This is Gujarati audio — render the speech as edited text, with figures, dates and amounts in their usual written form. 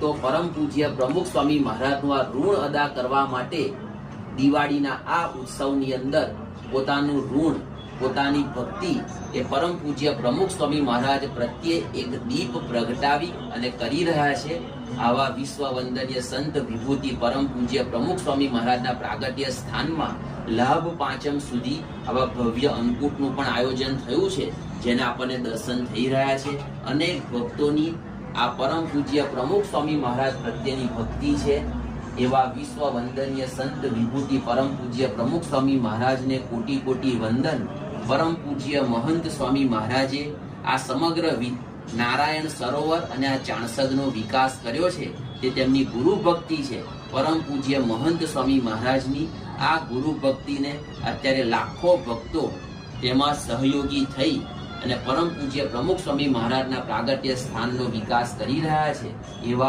ભક્તો પરમ પૂજ્ય પ્રમુખ સ્વામી મહારાજનું આ ઋણ અદા કરવા માટે દિવાળીના આ ઉત્સવની અંદર પોતાનું ઋણ, પોતાની ભક્તિ એ પરમ પૂજ્ય પ્રમુખ સ્વામી મહારાજ પ્રત્યે એક દીપ પ્રગટાવી અને કરી રહ્યા છે. આવા વિશ્વ વંદનીય સંત વિભૂતિ પરમ પૂજ્ય પ્રમુખ સ્વામી મહારાજના પ્રાગટ્ય સ્થાનમાં લાભ પાંચમ સુધી આવા ભવ્ય અંકુટનું પણ આયોજન થયું છે, જેના આપણને દર્શન થઈ રહ્યા છે. અનેક ભક્તોની આ પરમ પૂજ્ય પ્રમુખ સ્વામી મહારાજ પ્રત્યેની ભક્તિ છે. એવા વિશ્વ વંદનીય સંત વિભૂતિ પરમ પૂજ્ય પ્રમુખ સ્વામી મહારાજને કોટી કોટી વંદન. પરમ પૂજ્ય મહંત સ્વામી મહારાજે આ સમગ્ર નારાયણ સરોવર અને આ ચાણસદનો વિકાસ કર્યો છે તે તેમની ગુરુ ભક્તિ છે. પરમ પૂજ્ય મહંત સ્વામી મહારાજની આ ગુરુ ભક્તિને અત્યારે લાખો ભક્તો તેમાં સહયોગી થઈ અને પરમ પૂજ્ય પ્રમુખ સ્વામી મહારાજના પ્રાગટ્ય સ્થાનનો વિકાસ કરી રહ્યા છે. એવા